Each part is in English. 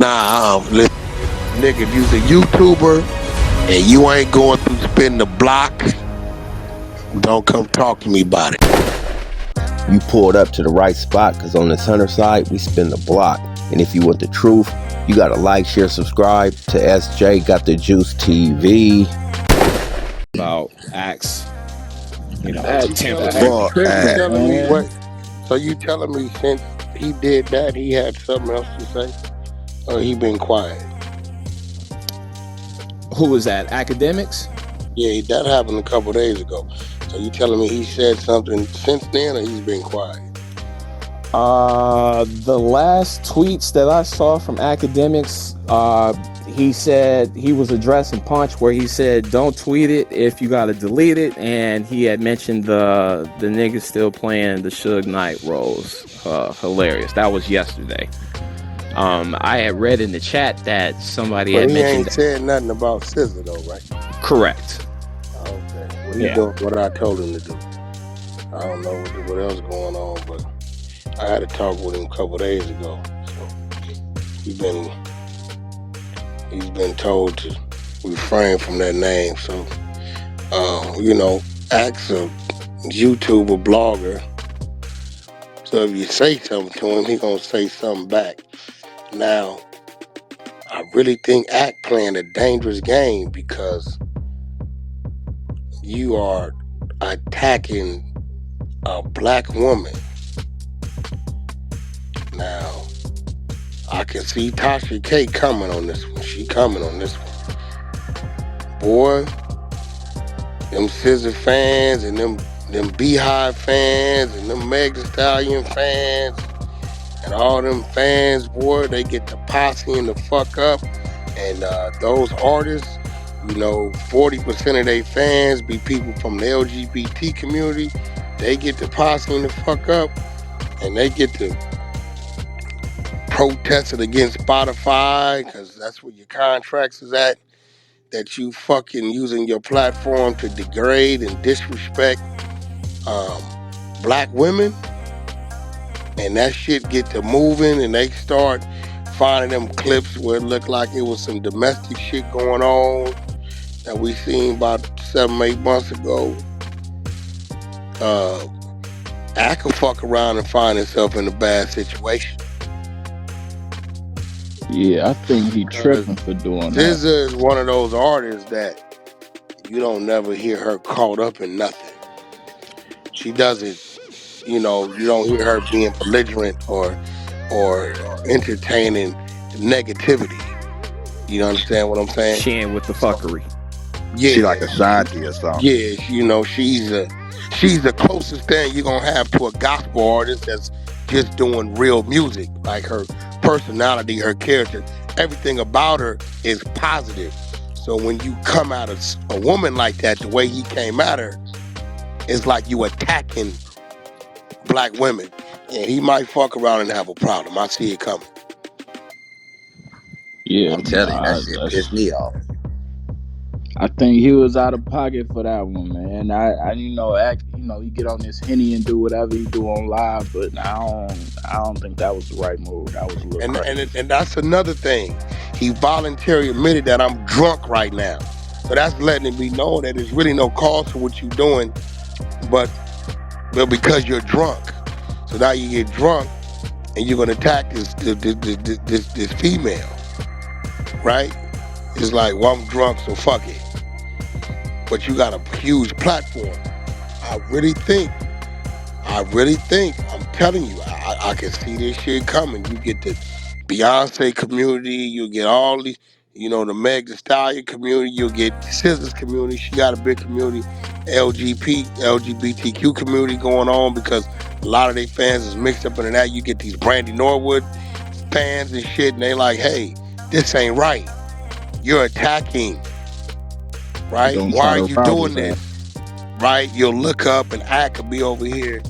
Nah, listen, nigga, if you's a YouTuber and you ain't going through spin the block, don't come talk to me about it. You pulled up to the right spot, because on this Hunter side, we spin the block. And if you want the truth, you gotta like, share, subscribe to SJ Got the Juice TV. About acts, That's temperature. tripping, man. So you telling me since he did that, he had something else to say, or he been quiet? Who was that? Akademiks? Yeah, that happened a couple days ago. So you telling me he said something since then, or he's been quiet? The last tweets that I saw from Akademiks, he said he was addressing Punch, where he said, "Don't tweet it if you gotta delete it," and he had mentioned the niggas still playing the Suge Knight roles. Hilarious. That was yesterday. I had read in the chat that somebody had mentioned. He ain't said nothing about SZA though, right? Correct. Okay. Well, he's doing what I told him to do. I don't know what else going on, but I had a talk with him a couple days ago. So he's been told to refrain from that name. So Axe a YouTuber, blogger. So if you say something to him, he gonna say something back. Now, I really think Act playing a dangerous game, because you are attacking a black woman. Now, I can see Tasha K coming on this one. She coming on this one. Boy, them SZA fans and them Beehive fans and them Meg Thee Stallion fans and all them fans, boy, they get the posse the fuck up. And those artists, 40% of their fans be people from the LGBT community. They get the posse the fuck up, and they get to protest it against Spotify, because that's where your contracts is at, that you fucking using your platform to degrade and disrespect black women. And that shit get to moving, and they start finding them clips where it looked like it was some domestic shit going on that we seen about 7-8 months ago. I could fuck around and find himself in a bad situation. Yeah, I think he tripping for doing that. SZA is one of those artists that you don't never hear her caught up in nothing. She doesn't, you don't hear her being belligerent or entertaining negativity. You understand what I'm saying? She ain't with the fuckery. Yeah. She like Ashanti or something. Yeah, she's the closest thing you're gonna have to a gospel artist that's just doing real music. Like, her personality, her character, everything about her is positive. So when you come at a woman like that, the way he came at her, it's like you attacking black women. And he might fuck around and have a problem. I see it coming. Yeah, I'm telling you, that shit pissed me off. I think he was out of pocket for that one, man. He get on this Henny and do whatever he do on live, but I don't think that was the right move. That was a little crazy. And that's another thing. He voluntarily admitted that I'm drunk right now. So that's letting it be known that there's really no cause for what you're doing, but because you're drunk. So now you get drunk and you're gonna attack this female, right? It's like, well, I'm drunk, so fuck it. But you got a huge platform. I really think, I'm telling you, I can see this shit coming. You get the Beyonce community, you get all these, the Meg Thee Stallion community, you'll get SZA's community. She got a big community, LGBTQ community going on, because a lot of their fans is mixed up into that. You get these Brandy Norwood fans and shit, and they like, hey, this ain't right. You're attacking, right? Why are you doing this? Right? You'll look up and Act could be over here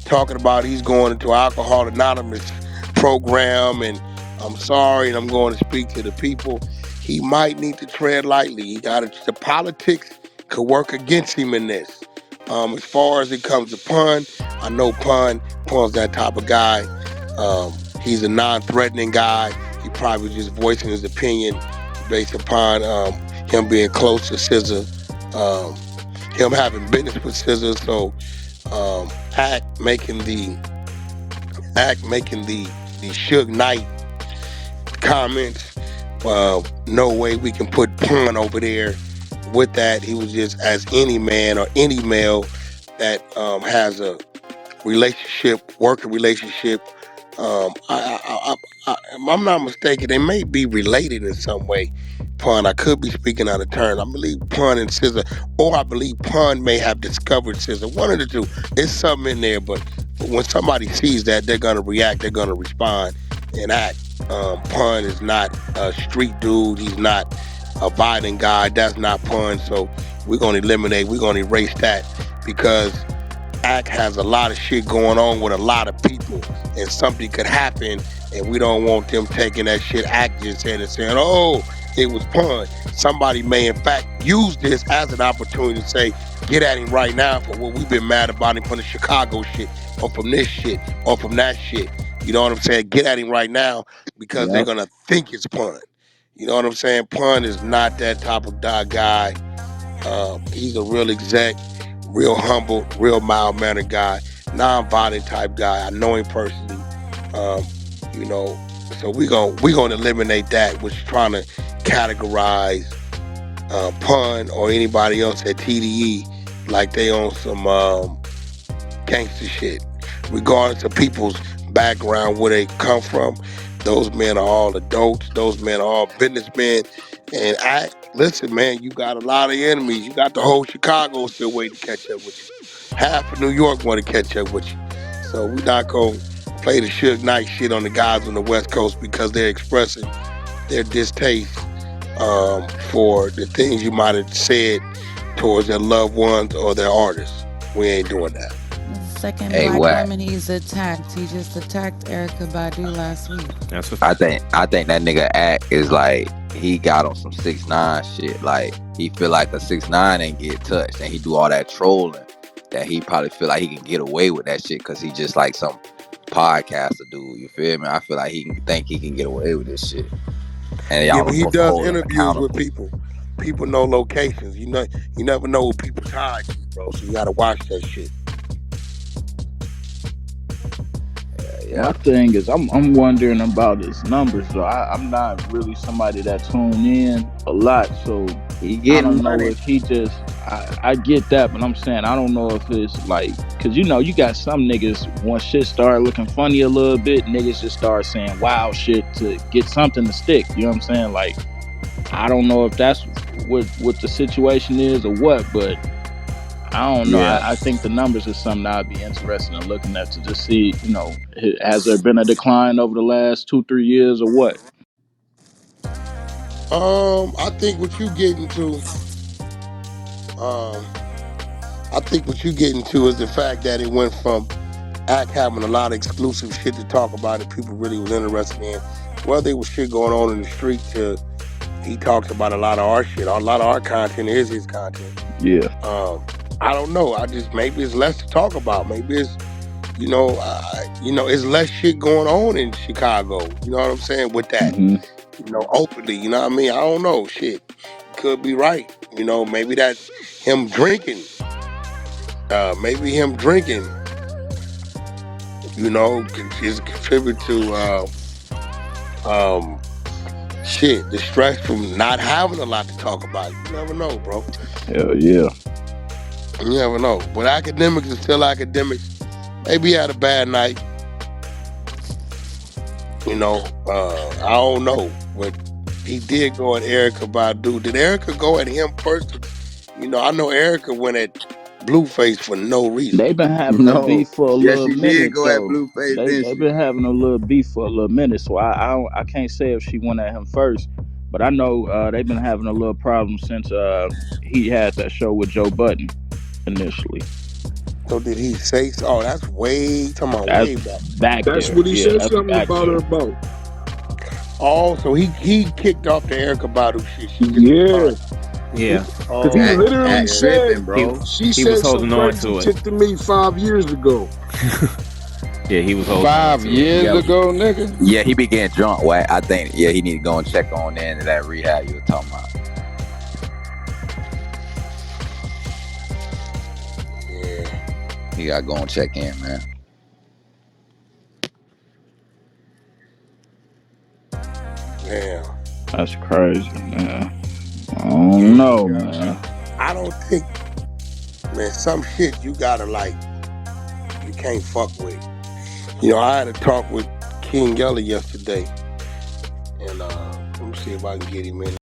talking about he's going into Alcohol Anonymous program, and I'm sorry, and I'm going to speak to the people. He might need to tread lightly. The politics could work against him in this. As far as it comes to Pun, I know Pun's that type of guy. He's a non-threatening guy. He probably just voicing his opinion based upon him being close to SZA, him having business with SZA. So Act making the Suge Knight comments. No way we can put Pun over there with that. He was just as any man or any male that has a relationship, working relationship. I'm not mistaken. They may be related in some way. Pun. I could be speaking out of turn. I believe Pun and SZA, or I believe Pun may have discovered SZA. One of the two. It's something in there, but when somebody sees that, they're gonna react. They're gonna respond and act. Pun is not a street dude. He's not a violent guy. That's not Pun. So we're gonna eliminate. We're gonna erase that because Act has a lot of shit going on with a lot of people, and something could happen, and we don't want them taking that shit Act just said and saying, "Oh, it was Pun." Somebody may, in fact, use this as an opportunity to say, "Get at him right now for what we've been mad about him from the Chicago shit, or from this shit, or from that shit." You know what I'm saying? Get at him right now because they're Yep. gonna think it's Pun. You know what I'm saying? Pun is not that type of guy. He's a real exec, real humble, real mild mannered guy, non-violent type guy. I know him personally. Um, you know, so we gonna eliminate that, which is trying to categorize Pun or anybody else at TDE like they on some gangster shit, regardless of people's background, where they come from. Those men are all adults. Those men are all businessmen. And listen, man, you got a lot of enemies. You got the whole Chicago still waiting to catch up with you. Half of New York want to catch up with you. So we're not gonna play the Suge Knight shit on the guys on the West Coast because they're expressing their distaste for the things you might have said towards their loved ones or their artists. We ain't doing that. The second Hey, black Wack. woman he's attacked. He just attacked Erica Badu last week. That's a I think that nigga Act is like he got on some 6ix9ine shit. Like he feel like a 6ix9ine ain't get touched, and he do all that trolling. That he probably feel like he can get away with that shit because he just like some podcaster dude. You feel me? I feel like he can think he can get away with this shit, and Yeah, y'all but are he supposed to does hold him interviews with accountable. people. People know locations. You never know what people tied to, bro. So you gotta watch that shit. My Yeah, thing is, I'm wondering about his numbers though. I'm not really somebody that tune in a lot, so he I getting don't know money. if he just. I get that, but I'm saying I don't know if it's like, cause you got some niggas once shit start looking funny a little bit, niggas just start saying wild shit to get something to stick. You know what I'm saying? Like I don't know if that's what the situation is or what, but I don't know. Yeah. I think the numbers is something I'd be interested in looking at to just see, has there been a decline over the last 2-3 years or what? I think what you get into, um, I think what you get into is the fact that it went from Act having a lot of exclusive shit to talk about that people really was interested in. Well, there was shit going on in the street to he talks about a lot of our shit. A lot of our content is his content. Yeah. Um, I don't know. I just maybe it's less to talk about. Maybe it's it's less shit going on in Chicago. You know what I'm saying with that. Hmm. Openly. You know what I mean? I don't know. Shit, could be right. Maybe that's him drinking. Maybe him drinking. Is contribute to um shit, the stress from not having a lot to talk about. You never know, bro. Hell yeah. You never know. But Akademiks is still Akademiks. Maybe he had a bad night. I don't know. But he did go at Erica Badu. Did Erica go at him first? I know Erica went at Blueface for no reason. They've been having a No. beef for a Yeah, little she did minute go at though. Blueface, They didn't they've she? been having a little beef for a little minute, so I can't say if she went at him first, but I know they've been having a little problem since he had that show with Joe Budden initially. So did he say so? Oh, that's way, talking about That's way back. back That's there. what he Yeah, said that's something back about her there. about. Oh, so he kicked off the Erica Badu shit. She just Yeah, responded. yeah. because he Oh, literally Act yeah. said tripping, He bro. she he was said some holding on crazy to it. shit to me 5 years ago. Yeah, he was holding on 5 to it. years Yeah, ago, nigga. Yeah, he be getting drunk. What I think, yeah, he need to go and check on the end of that rehab you were talking about. Yeah. He gotta go and check in, man. Damn. That's crazy, man. I don't know, man. I don't think, man, some shit you gotta like, you can't fuck with. You know, I had a talk with King Gelly yesterday, and let me see if I can get him in.